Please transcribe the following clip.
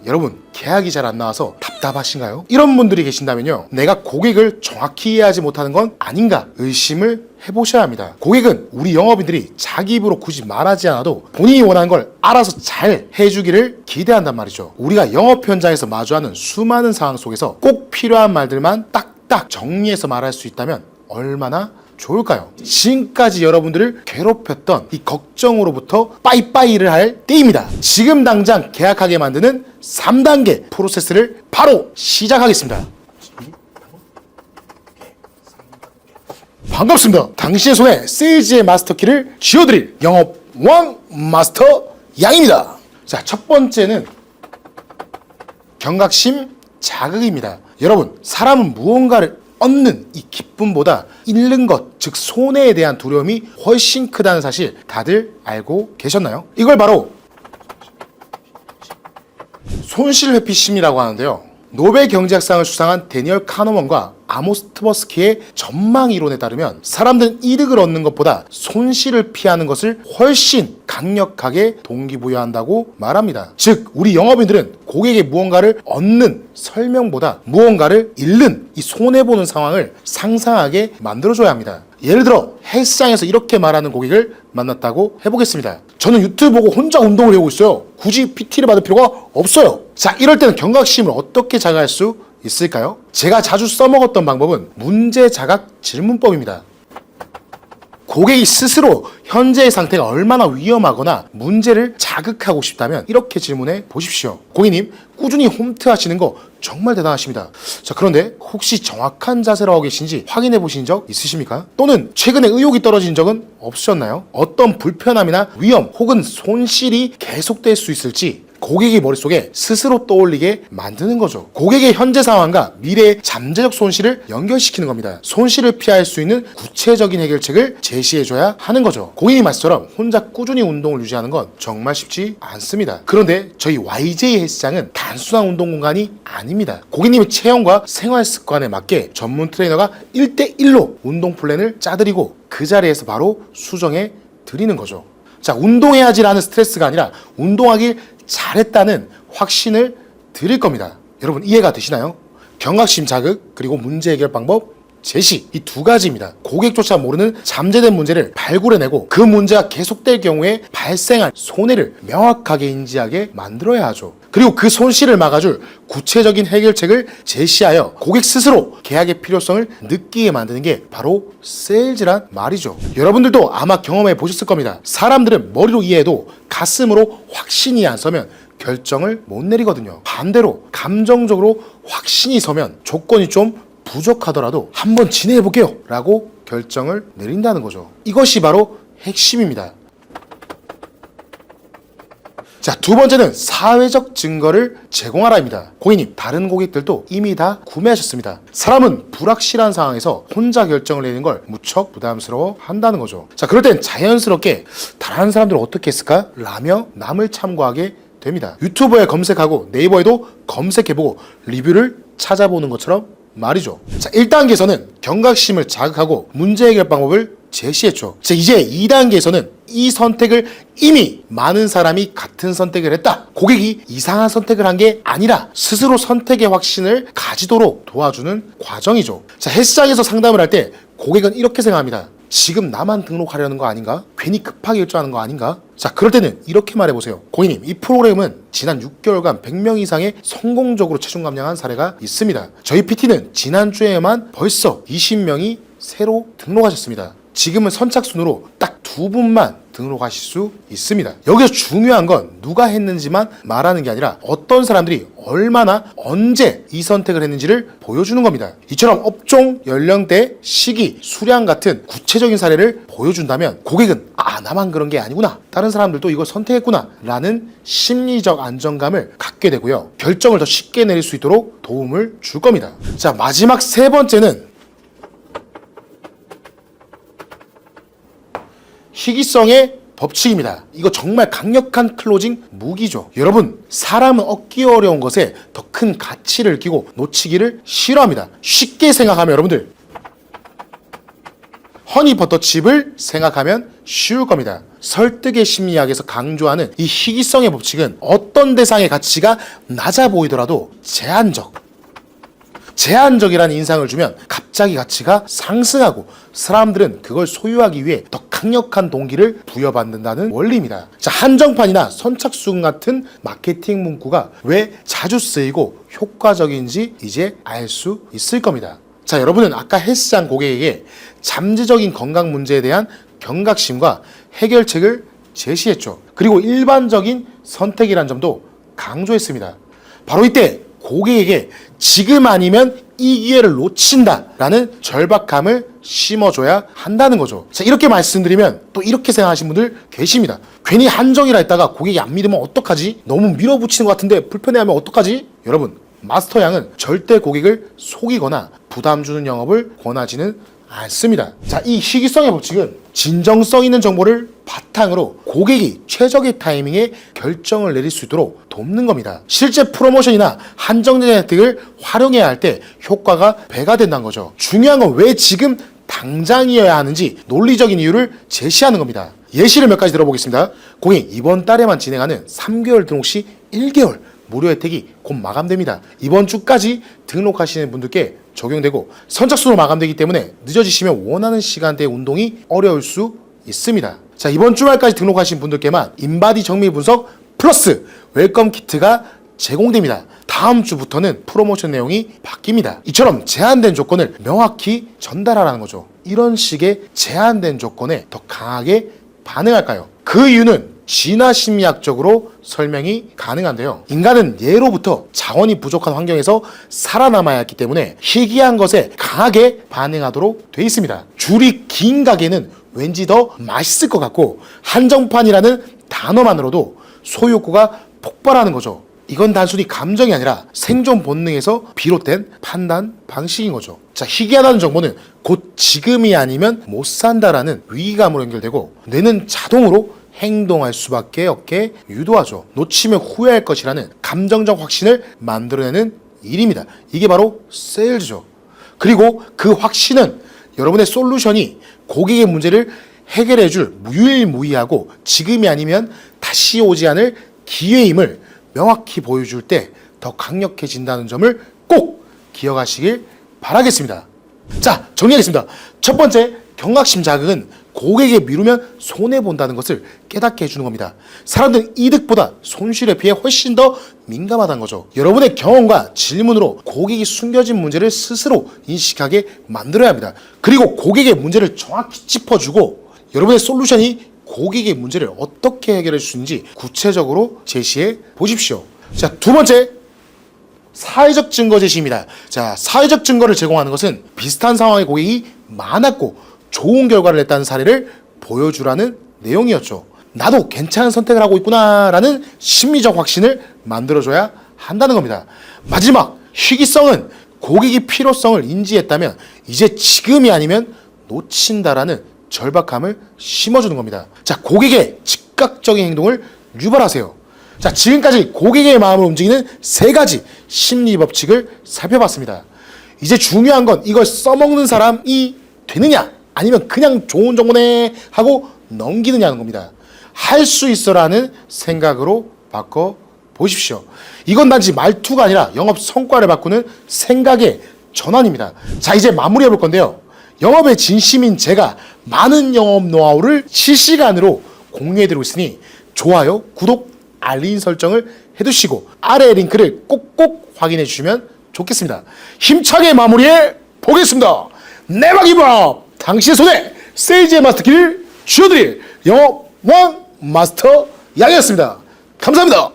여러분, 계약이 잘 안 나와서 답답하신가요? 이런 분들이 계신다면요, 내가 고객을 정확히 이해하지 못하는 건 아닌가 의심을 해보셔야 합니다. 고객은 우리 영업인들이 자기 입으로 굳이 말하지 않아도 본인이 원하는 걸 알아서 잘 해주기를 기대한단 말이죠. 우리가 영업 현장에서 마주하는 수많은 상황 속에서 꼭 필요한 말들만 딱딱 정리해서 말할 수 있다면 얼마나 좋을까요? 지금까지 여러분들을 괴롭혔던 이 걱정으로부터 빠이빠이를 할 때입니다. 지금 당장 계약하게 만드는 3단계 프로세스를 바로 시작하겠습니다. 반갑습니다. 당신의 손에 세일즈의 마스터키를 쥐어드릴 영업왕 마스터 양입니다. 자, 첫 번째는 경각심 자극입니다. 여러분, 사람은 무언가를 얻는 이 기쁨보다 잃는 것, 즉 손해에 대한 두려움이 훨씬 크다는 사실 다들 알고 계셨나요? 이걸 바로 손실회피심이라고 하는데요. 노벨 경제학상을 수상한 데니얼 카너먼과 아모스 트버스키의 전망 이론에 따르면 사람들은 이득을 얻는 것보다 손실을 피하는 것을 훨씬 강력하게 동기부여한다고 말합니다. 즉, 우리 영업인들은 고객의 무언가를 얻는 설명보다 무언가를 잃는 이 손해보는 상황을 상상하게 만들어줘야 합니다. 예를 들어 헬스장에서 이렇게 말하는 고객을 만났다고 해보겠습니다. 저는 유튜브 보고 혼자 운동을 해오고 있어요. 굳이 PT를 받을 필요가 없어요. 자, 이럴 때는 경각심을 어떻게 자극할 수 있을까요? 제가 자주 써먹었던 방법은 문제 자각 질문법입니다. 고객이 스스로 현재의 상태가 얼마나 위험하거나 문제를 자극하고 싶다면 이렇게 질문해 보십시오. 고객님, 꾸준히 홈트 하시는 거 정말 대단하십니다. 자, 그런데 혹시 정확한 자세로 하고 계신지 확인해 보신 적 있으십니까? 또는 최근에 의욕이 떨어진 적은 없으셨나요? 어떤 불편함이나 위험 혹은 손실이 계속될 수 있을지 고객의 머릿속에 스스로 떠올리게 만드는 거죠. 고객의 현재 상황과 미래의 잠재적 손실을 연결시키는 겁니다. 손실을 피할 수 있는 구체적인 해결책을 제시해줘야 하는 거죠. 고객님 말씀처럼 혼자 꾸준히 운동을 유지하는 건 정말 쉽지 않습니다. 그런데 저희 YJ 헬스장은 단순한 운동 공간이 아닙니다. 고객님의 체형과 생활 습관에 맞게 전문 트레이너가 1대1로 운동 플랜을 짜드리고 그 자리에서 바로 수정해 드리는 거죠. 자, 운동해야지라는 스트레스가 아니라 운동하길 잘했다는 확신을 드릴 겁니다. 여러분, 이해가 되시나요? 경각심 자극, 그리고 문제 해결 방법 제시, 이 두 가지입니다. 고객조차 모르는 잠재된 문제를 발굴해내고 그 문제가 계속될 경우에 발생할 손해를 명확하게 인지하게 만들어야 하죠. 그리고 그 손실을 막아줄 구체적인 해결책을 제시하여 고객 스스로 계약의 필요성을 느끼게 만드는 게 바로 세일즈란 말이죠. 여러분들도 아마 경험해 보셨을 겁니다. 사람들은 머리로 이해해도 가슴으로 확신이 안 서면 결정을 못 내리거든요. 반대로 감정적으로 확신이 서면 조건이 좀 부족하더라도 한번 진행해볼게요 라고 결정을 내린다는 거죠. 이것이 바로 핵심입니다. 자, 두 번째는 사회적 증거를 제공하라입니다. 고객님, 다른 고객들도 이미 다 구매하셨습니다. 사람은 불확실한 상황에서 혼자 결정을 내리는 걸 무척 부담스러워 한다는 거죠. 자, 그럴 땐 자연스럽게 다른 사람들은 어떻게 했을까? 라며 남을 참고하게 됩니다. 유튜브에 검색하고 네이버에도 검색해보고 리뷰를 찾아보는 것처럼 말이죠. 자, 1단계에서는 경각심을 자극하고 문제 해결 방법을 제시했죠. 자, 이제 2단계에서는 이 선택을 이미 많은 사람이 같은 선택을 했다. 고객이 이상한 선택을 한 게 아니라 스스로 선택의 확신을 가지도록 도와주는 과정이죠. 자, 헬스장에서 상담을 할 때 고객은 이렇게 생각합니다. 지금 나만 등록하려는 거 아닌가? 괜히 급하게 결정하는 거 아닌가? 자, 그럴 때는 이렇게 말해보세요. 고객님, 이 프로그램은 지난 6개월간 100명 이상의 성공적으로 체중 감량한 사례가 있습니다. 저희 PT는 지난주에만 벌써 20명이 새로 등록하셨습니다. 지금은 선착순으로 딱 2분만 등록하실 수 있습니다. 여기서 중요한 건 누가 했는지만 말하는 게 아니라 어떤 사람들이 얼마나 언제 이 선택을 했는지를 보여주는 겁니다. 이처럼 업종, 연령대, 시기, 수량 같은 구체적인 사례를 보여준다면 고객은 나만 그런 게 아니구나, 다른 사람들도 이걸 선택했구나 라는 심리적 안정감을 갖게 되고요. 결정을 더 쉽게 내릴 수 있도록 도움을 줄 겁니다. 자, 마지막 세 번째는 희귀성의 법칙입니다. 이거 정말 강력한 클로징 무기죠. 여러분, 사람은 얻기 어려운 것에 더 큰 가치를 끼고 놓치기를 싫어합니다. 쉽게 생각하면 여러분들, 허니버터칩을 생각하면 쉬울 겁니다. 설득의 심리학에서 강조하는 이 희귀성의 법칙은 어떤 대상의 가치가 낮아 보이더라도 제한적이라는 인상을 주면 갑자기 가치가 상승하고 사람들은 그걸 소유하기 위해 더 강력한 동기를 부여받는다는 원리입니다. 자, 한정판이나 선착순 같은 마케팅 문구가 왜 자주 쓰이고 효과적인지 이제 알 수 있을 겁니다. 자, 여러분은 아까 헬스장 고객에게 잠재적인 건강 문제에 대한 경각심과 해결책을 제시했죠. 그리고 일반적인 선택이란 점도 강조했습니다. 바로 이때 고객에게 지금 아니면 이 기회를 놓친다라는 절박함을 심어줘야 한다는 거죠. 자, 이렇게 말씀드리면 또 이렇게 생각하시는 분들 계십니다. 괜히 한정이라 했다가 고객이 안 믿으면 어떡하지? 너무 밀어붙이는 것 같은데 불편해하면 어떡하지? 여러분, 마스터 양은 절대 고객을 속이거나 부담 주는 영업을 권하지는 않습니다. 자, 이 희귀성의 법칙은 진정성 있는 정보를 바탕으로 고객이 최적의 타이밍에 결정을 내릴 수 있도록 돕는 겁니다. 실제 프로모션이나 한정된 혜택을 활용해야 할 때 효과가 배가 된다는 거죠. 중요한 건 왜 지금 당장이어야 하는지 논리적인 이유를 제시하는 겁니다. 예시를 몇 가지 들어보겠습니다. 고객, 이번 달에만 진행하는 3개월 등록 시 1개월 무료 혜택이 곧 마감됩니다. 이번 주까지 등록하시는 분들께 적용되고 선착순으로 마감되기 때문에 늦어지시면 원하는 시간대에 운동이 어려울 수 있습니다. 자, 이번 주말까지 등록하신 분들께만 인바디 정밀 분석 플러스 웰컴 키트가 제공됩니다. 다음 주부터는 프로모션 내용이 바뀝니다. 이처럼 제한된 조건을 명확히 전달하라는 거죠. 이런 식의 제한된 조건에 더 강하게 반응할까요? 그 이유는 진화 심리학적으로 설명이 가능한데요. 인간은 예로부터 자원이 부족한 환경에서 살아남아야 했기 때문에 희귀한 것에 강하게 반응하도록 돼 있습니다. 줄이 긴 가게는 왠지 더 맛있을 것 같고 한정판이라는 단어만으로도 소유욕구가 폭발하는 거죠. 이건 단순히 감정이 아니라 생존 본능에서 비롯된 판단 방식인 거죠. 자, 희귀하다는 정보는 곧 지금이 아니면 못 산다라는 위기감으로 연결되고 뇌는 자동으로 행동할 수밖에 없게 유도하죠. 놓치면 후회할 것이라는 감정적 확신을 만들어내는 일입니다. 이게 바로 세일즈죠. 그리고 그 확신은 여러분의 솔루션이 고객의 문제를 해결해줄 유일무이하고 지금이 아니면 다시 오지 않을 기회임을 명확히 보여줄 때 더 강력해진다는 점을 꼭 기억하시길 바라겠습니다. 자, 정리하겠습니다. 첫 번째, 경각심 자극은 고객에 미루면 손해본다는 것을 깨닫게 해주는 겁니다. 사람들은 이득보다 손실에 피해 훨씬 더 민감하다는 거죠. 여러분의 경험과 질문으로 고객이 숨겨진 문제를 스스로 인식하게 만들어야 합니다. 그리고 고객의 문제를 정확히 짚어주고 여러분의 솔루션이 고객의 문제를 어떻게 해결할 수 있는지 구체적으로 제시해 보십시오. 자, 두 번째, 사회적 증거 제시입니다. 자, 사회적 증거를 제공하는 것은 비슷한 상황의 고객이 많았고 좋은 결과를 냈다는 사례를 보여주라는 내용이었죠. 나도 괜찮은 선택을 하고 있구나라는 심리적 확신을 만들어줘야 한다는 겁니다. 마지막, 희귀성은 고객이 필요성을 인지했다면 이제 지금이 아니면 놓친다라는 절박함을 심어주는 겁니다. 자, 고객의 즉각적인 행동을 유발하세요. 자, 지금까지 고객의 마음을 움직이는 3가지 심리 법칙을 살펴봤습니다. 이제 중요한 건 이걸 써먹는 사람이 되느냐 아니면 그냥 좋은 정보네 하고 넘기느냐는 겁니다. 할 수 있어라는 생각으로 바꿔보십시오. 이건 단지 말투가 아니라 영업 성과를 바꾸는 생각의 전환입니다. 자, 이제 마무리해 볼 건데요. 영업의 진심인 제가 많은 영업 노하우를 실시간으로 공유해드리고 있으니 좋아요, 구독, 알림 설정을 해두시고 아래 링크를 꼭꼭 확인해 주시면 좋겠습니다. 힘차게 마무리해 보겠습니다. 네버 기브업! 당신의 손에 세일즈의 마스터키를 쥐어드릴 영업 왕 마스터 양이었습니다. 감사합니다.